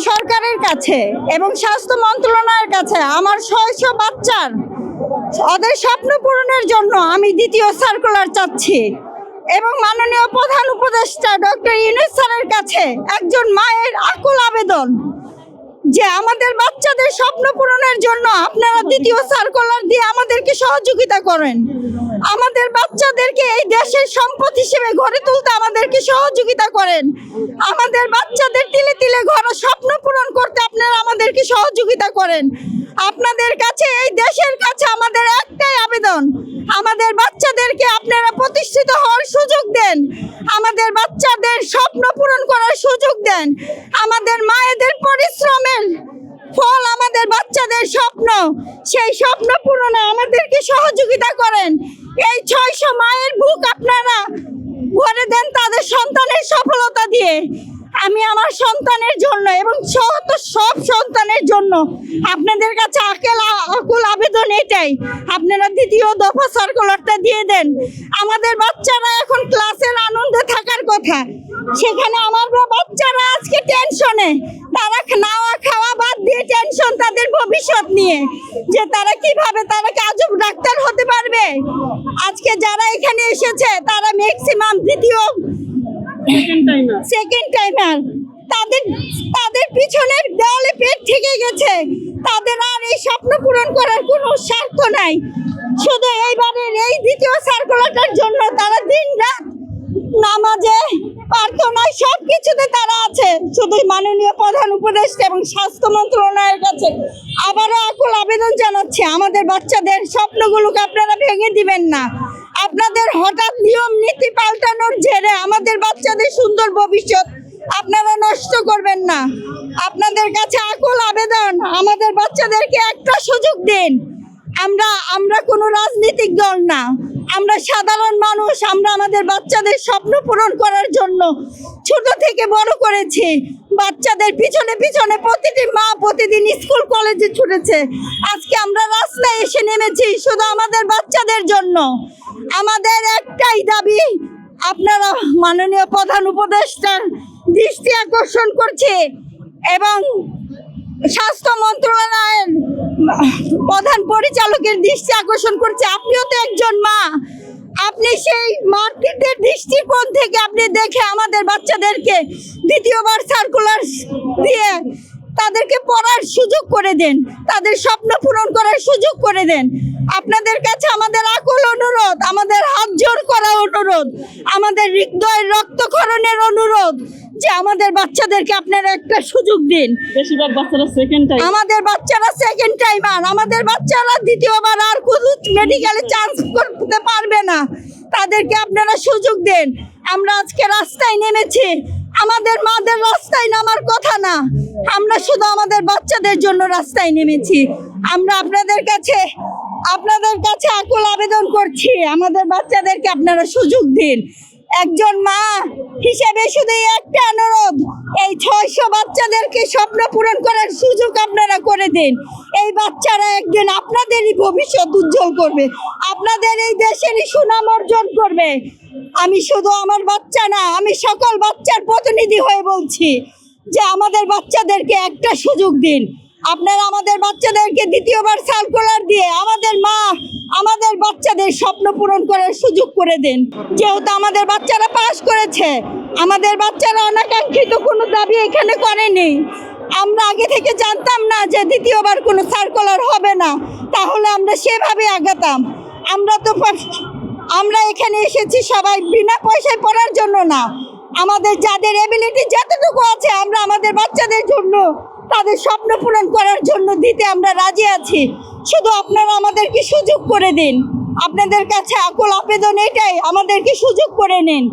সরকারের কাছে এবং স্বাস্থ্য মন্ত্রণালয়ের কাছে আমার 600 বাচ্চার ওদের স্বপ্ন পূরণের জন্য আমি দ্বিতীয় সার্কুলার চাচ্ছি এবং মাননীয় প্রধান উপদেষ্টা ডক্টর ইউনূস স্যারের কাছে একজন মায়ের আকুল আবেদন যে আমাদের বাচ্চাদের স্বপ্ন পূরণের জন্য আপনারা দ্বিতীয় সার্কুলার দিয়ে আমাদেরকে সহযোগিতা করেন। আমাদের বাচ্চাদেরকে এই দেশের সম্পদ হিসেবে গড়ে তুলতে আমাদেরকে সহযোগিতা করেন। আমাদের বাচ্চাদের তিলে তিলে ঘর স্বপ্ন পূরণ করতে আপনারা আমাদেরকে সহযোগিতা করেন। আপনাদের কাছে এই দেশের কাছে আমাদের একটাই আবেদন, আমাদের বাচ্চাদেরকে আপনারা প্রতিষ্ঠিত হওয়ার সুযোগ দেন, আমাদের বাচ্চাদের স্বপ্ন পূরণ করার সুযোগ দেন। আমাদের মায়েদের পরিশ্রমের ফল আমাদের বাচ্চাদের স্বপ্ন, সেই স্বপ্ন পূরণে আমাদেরকে সহযোগিতা করেন। এই 600 মায়ের বুক আপনারা ভরে দেন তাদের সন্তানের সফলতা দিয়ে। আমি আমার সন্তানের জন্য এবং সব সন্তানের জন্য আপনাদের কাছে আকুল আবেদন এটাই, আপনারা দ্বিতীয় দফা সার্কুলারটা দিয়ে দেন। আমাদের বাচ্চারা এখন ক্লাসের আনন্দে থাকার কথা, সেখানে আমার বাচ্চারা আজকে টেনশনে, তারা নাওয়া খাওয়া বাদ দিয়ে টেনশন তাদের ভবিষ্যৎ নিয়ে, যে তারা কিভাবে তারা কি আজব ডাক্তার হতে পারবে। আজকে যারা এখানে এসেছে তারা ম্যাক্সিমাম দ্বিতীয় সেকেন্ড টাইমার, তাদের পিছনের দেওয়ালে পেট থেকে গেছে, তাদের আর এই স্বপ্ন পূরণ করার কোনো স্বার্থ নাই। শুধু এইবারের এই দ্বিতীয় সার্কুলারটার জন্য তারা দিন রাত নামাজে প্রার্থনায় সব কিছুতে তারা আছে। শুধু মাননীয় প্রধান উপদেষ্টা এবং স্বাস্থ্য মন্ত্রণালয়ের কাছে আবারও আকুল আবেদন জানাচ্ছি, আমাদের বাচ্চাদের স্বপ্নগুলোকে আপনারা ভেঙে দিবেন না। আপনাদের হঠাৎ নিয়ম নীতি পাল্টানোর জেরে আমাদের বাচ্চাদের সুন্দর ভবিষ্যৎ আপনারা নষ্ট করবেন না। আপনাদের কাছে আকুল আবেদন, আমাদের বাচ্চাদেরকে একটা সুযোগ দিন। আমরা কোনো রাজনৈতিক দল না, আমরা সাধারণ মানুষ। আমরা আমাদের বাচ্চাদের স্বপ্ন পূরণ করার জন্য ছোট থেকে বড় করেছি। বাচ্চাদের পিছনে পিছনে প্রতিটি মা প্রতিদিন স্কুল কলেজে ছুটেছে। আজকে আমরা রাস্তায় এসে নেমেছি শুধু আমাদের বাচ্চাদের জন্য। আমাদের একটাই দাবি, আপনারা মাননীয় প্রধান উপদেষ্টার দৃষ্টি আকর্ষণ করছে এবং স্বাস্থ্য মন্ত্রণালয়ের প্রধান পরিচালকের দৃষ্টি আকর্ষণ করছে। আপনিও তো একজন মা, আপনি সেই মাতৃত্বের দৃষ্টিকোণ থেকে আপনি দেখে আমাদের বাচ্চাদেরকে দ্বিতীয়বার সার্কুলার দিয়ে তাদেরকে পড়ার সুযোগ করে দেন, তাদের স্বপ্ন পূরণ করার সুযোগ করে দেন। আপনাদের কাছে আমাদের আকুল অনুরোধ, আমাদের হাত জোর করা অনুরোধ, আমাদের হৃদয়ের রক্তক্ষরণের অনুরোধ যে আমাদের বাচ্চাদেরকে আপনারা একটা সুযোগ দিন। বেশিরভাগ বাচ্চারা সেকেন্ড টাইম, আমাদের বাচ্চারা সেকেন্ড টাইমার, আমাদের বাচ্চারা দ্বিতীয়বার আর কোনো মেডিকেলে চান্স করতে পারবে না, তাদেরকে আপনারা সুযোগ দেন। আমরা আজকে রাস্তায় নেমেছি, আমাদের মাদের রাস্তায় নামার কথা না, আমরা শুধু আমাদের বাচ্চাদের জন্য রাস্তায় নেমেছি। আমরা আপনাদের কাছে আকুল আবেদন করছি, আমাদের বাচ্চাদেরকে আপনারা সুযোগ দিন। একজন মা হিসেবে শুধু একটা অনুরোধ, এই 600 বাচ্চাদেরকে স্বপ্ন পূরণ করার সুযোগ আপনারা করে দিন। এই বাচ্চারা একদিন আপনাদেরই ভবিষ্যৎ উজ্জ্বল করবে, আপনাদের এই দেশেরই সুনাম অর্জন করবে। আমি শুধু আমার বাচ্চা না, আমি সকল বাচ্চার প্রতিনিধি হয়ে বলছি যে আমাদের বাচ্চাদেরকে একটা সুযোগ দিন। আপনারা আমাদের বাচ্চাদেরকে দ্বিতীয়বার সার্কুলার দিয়ে আমাদের বাচ্চাদের স্বপ্ন পূরণ করার সুযোগ করে দেন। যেহেতু আমাদের বাচ্চারা পাস করেছে, আমাদের বাচ্চারা অনাকাঙ্ক্ষিত কোনো দাবি এখানে করেনি। আমরা আগে থেকে জানতাম না যে দ্বিতীয়বার কোনো সার্কুলার হবে না, তাহলে আমরা সেভাবে আগাতাম। আমরা এখানে এসেছি সবাই বিনা পয়সায় পড়ার জন্য না, আমাদের যাদের এবিলিটি যতটুকু আছে আমরা আমাদের বাচ্চাদের জন্য তাদের স্বপ্ন পূরণ করার জন্য দিতে আমরা রাজি আছি। শুধু আপনারা আমাদেরকে সুযোগ করে দিন। আপনাদের কাছে আকুল আবেদন এটাই, আমাদেরকে সুযোগ করে নিন।